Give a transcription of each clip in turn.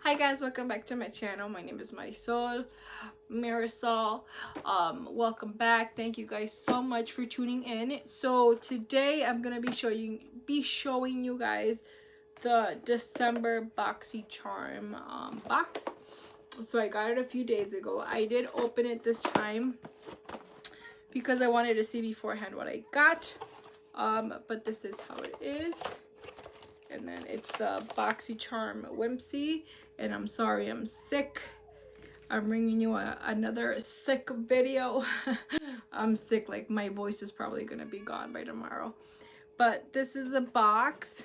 Hi guys, welcome back to my channel. My name is Marisol. Welcome back. Thank you guys so much for tuning in. So today I'm gonna be showing you guys the December boxycharm box. So I got it a few days ago. I did open it this time because I wanted to see beforehand what I got. But this is how it is. And then it's the boxycharm Whimsy. And I'm sorry, I'm sick. I'm bringing you another sick video. I'm sick, like my voice is probably gonna be gone by tomorrow. But this is the box.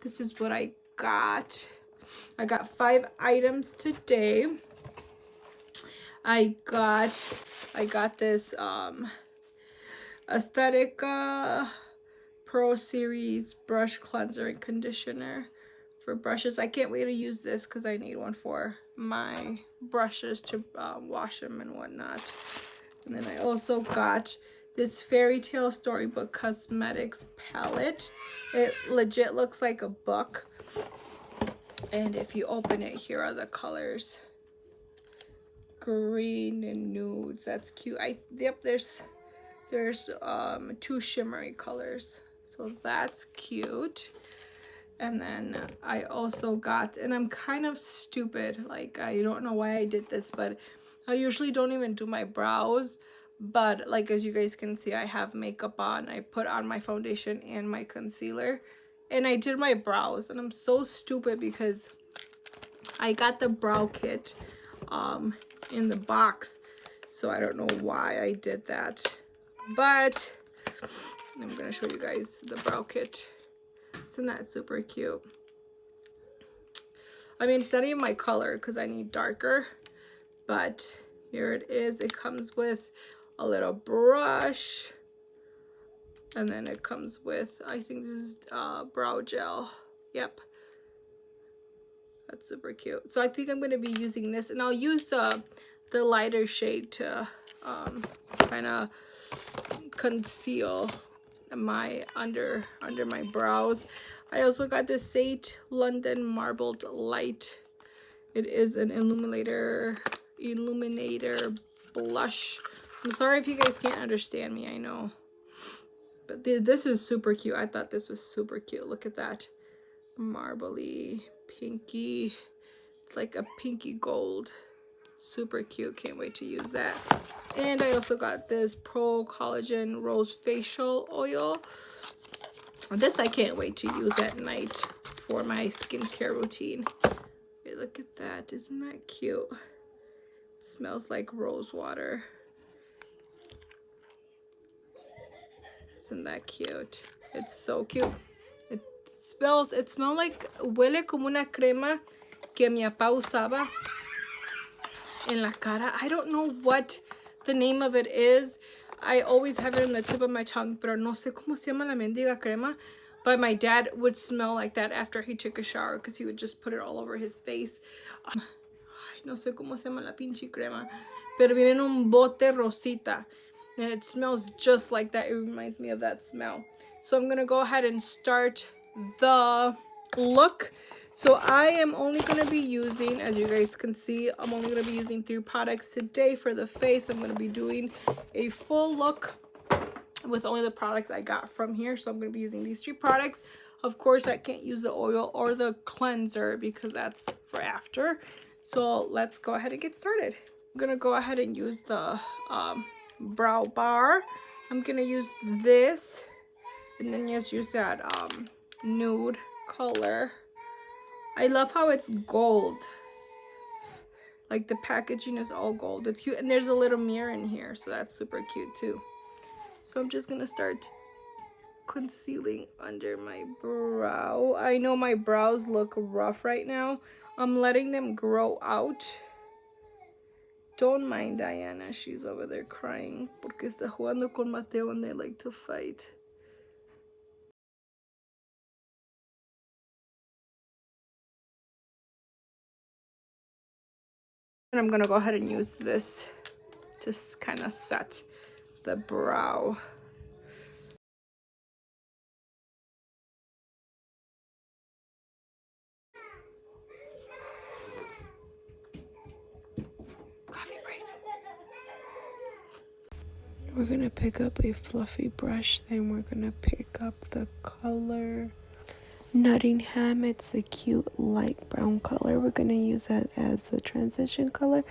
This is what I got. I got 5 items today. I got this Aesthetica Pro Series brush cleanser and conditioner for brushes. I can't wait to use this because I need one for my brushes to wash them and whatnot. And then I also got this Fairy Tale Storybook Cosmetics palette. It legit looks like a book. And if you open it, here are the colors. Green and nudes. That's cute. Yep, there's 2 shimmery colors. So that's cute. And then I also got, and I'm kind of stupid, like I don't know why I did this, but I usually don't even do my brows. But like as you guys can see, I have makeup on. I put on my foundation and my concealer, and I did my brows. And I'm so stupid because I got the brow kit in the box, so I don't know why I did that. But I'm gonna show you guys the brow kit. Isn't that super cute? I mean, it's not even my color because I need darker, but here it is. It comes with a little brush, and then it comes with, I think this is brow gel. Yep, that's super cute. So I think I'm going to be using this, and I'll use the lighter shade to kind of conceal my under my brows. I also got this Sate London Marbled Light. It is an illuminator blush. I'm sorry if you guys can't understand me, I know, but this is super cute. I thought this was super cute. Look at that marbly pinky. It's like a pinky gold. Super cute. Can't wait to use that. And I also got this Pro Collagen Rose Facial Oil. This I can't wait to use at night for my skincare routine. Hey, look at that. Isn't that cute? It smells like rose water. Isn't that cute? It's so cute. It smells like, huele como una crema que mi papá usaba en la cara. I don't know what the name of it is. I always have it on the tip of my tongue, pero no sé cómo se llama la mendiga crema. But my dad would smell like that after he took a shower because he would just put it all over his face. No sé cómo se llama la pinche crema, pero viene en un bote rosita, and it smells just like that. It reminds me of that smell. So I'm gonna go ahead and start the look. So I am only going to be using, as you guys can see, I'm only going to be using 3 products today for the face. I'm going to be doing a full look with only the products I got from here. So I'm going to be using these 3 products. Of course, I can't use the oil or the cleanser because that's for after. So let's go ahead and get started. I'm going to go ahead and use the brow bar. I'm going to use this and then just use that nude color. I love how it's gold. Like the packaging is all gold. It's cute. And there's a little mirror in here. So that's super cute too. So I'm just going to start concealing under my brow. I know my brows look rough right now. I'm letting them grow out. Don't mind Diana. She's over there crying. Porque está jugando con Mateo and they like to fight. And I'm going to go ahead and use this to kind of set the brow. We're going to pick up a fluffy brush, then we're going to pick up the color Nottingham. It's a cute light brown color. We're going to use that as the transition color.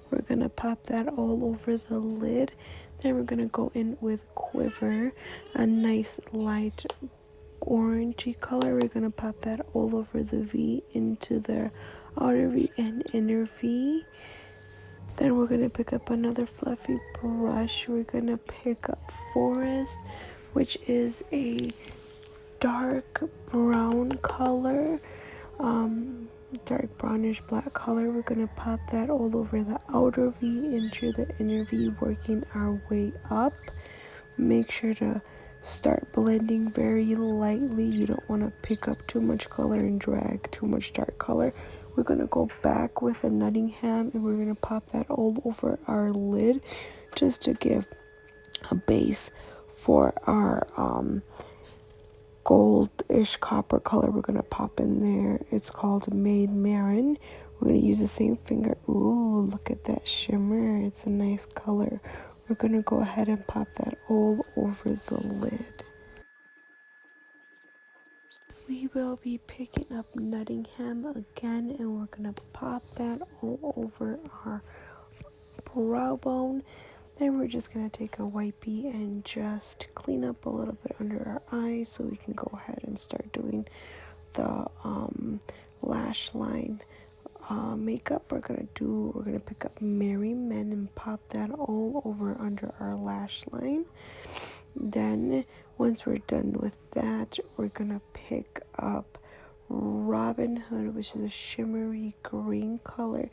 We're going to pop that all over the lid. Then we're going to go in with Quiver, a nice light orangey color. We're going to pop that all over the V, into the outer V and inner V. Then we're going to pick up another fluffy brush. We're going to pick up Forest, which is a dark brown color, dark brownish black color. We're going to pop that all over the outer V, into the inner V, working our way up. Make sure to start blending very lightly. You don't want to pick up too much color and drag too much dark color. We're going to go back with a Nottingham and we're going to pop that all over our lid just to give a base for our goldish copper color. We're going to pop in there. It's called Maid Marin. We're going to use the same finger. Ooh, look at that shimmer. It's a nice color. We're going to go ahead and pop that all over the lid. We will be picking up Nottingham again, and we're going to pop that all over our brow bone. Then we're just going to take a wipey and just clean up a little bit under our eyes so we can go ahead and start doing the lash line makeup. We're gonna pick up Merry Men and pop that all over under our lash line. Then once we're done with that, we're gonna pick up Robin Hood, which is a shimmery green color.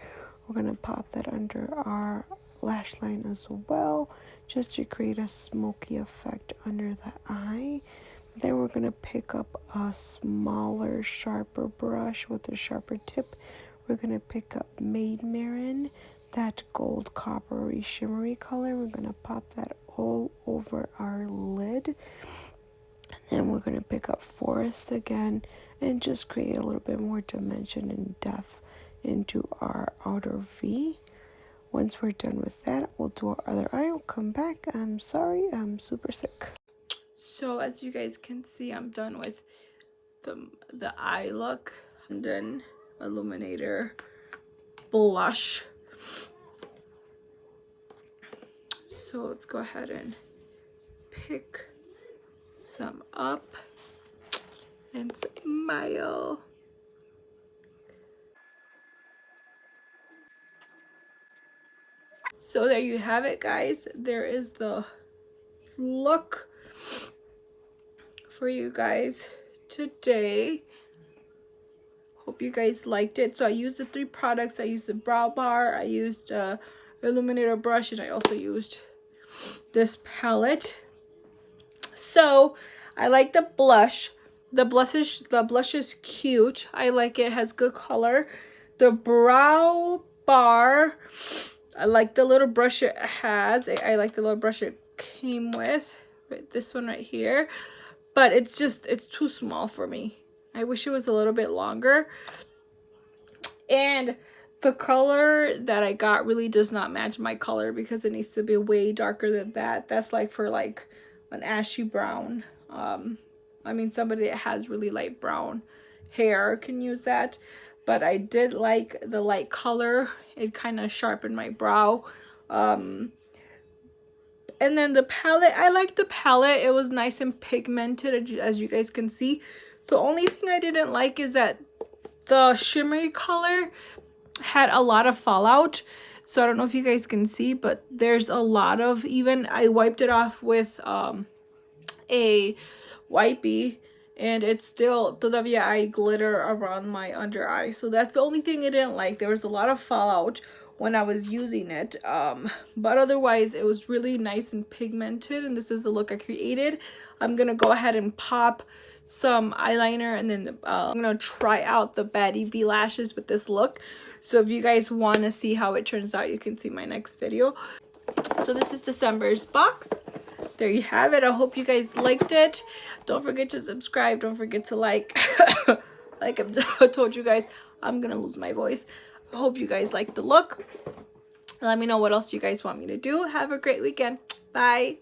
We're gonna pop that under our lash line as well, just to create a smoky effect under the eye. Then we're gonna pick up a smaller, sharper brush with a sharper tip. We're gonna pick up Maid Marin, that gold coppery shimmery color. We're gonna pop that all over our lid. And then we're gonna pick up Forest again and just create a little bit more dimension and depth into our outer V. Once we're done with that, we'll do our other eye. I'll come back. I'm sorry, I'm super sick. So as you guys can see, I'm done with the eye look. And then illuminator blush. So let's go ahead and pick some up and smile. So there you have it, guys. There is the look for you guys today. Hope you guys liked it. So I used the 3 products. I used the brow bar, I used illuminator brush, and I also used this palette. So I like the blush. The blush is cute. I like it. It has good color. The brow bar, I like the little brush it has. I like the little brush it came with. This one right here. But it's too small for me. I wish it was a little bit longer. And the color that I got really does not match my color because it needs to be way darker than that. That's like for like an ashy brown. I mean, somebody that has really light brown hair can use that. But I did like the light color. It kind of sharpened my brow. And then the palette, I liked the palette. It was nice and pigmented, as you guys can see. The only thing I didn't like is that the shimmery color had a lot of fallout. So I don't know if you guys can see, but there's a lot of, even I wiped it off with a wipey, and it's still, todavía hay glitter around my under eye. So that's the only thing I didn't like. There was a lot of fallout when I was using it, but otherwise it was really nice and pigmented, and this is the look I created. I'm gonna go ahead and pop some eyeliner, and then I'm gonna try out the Betty V lashes with this look. So if you guys want to see how it turns out, you can see my next video. So this is December's box. There you have it. I hope you guys liked it. Don't forget to subscribe. Don't forget to like. Like I told you guys, I'm gonna lose my voice. I hope you guys like the look. Let me know what else you guys want me to do. Have a great weekend. Bye.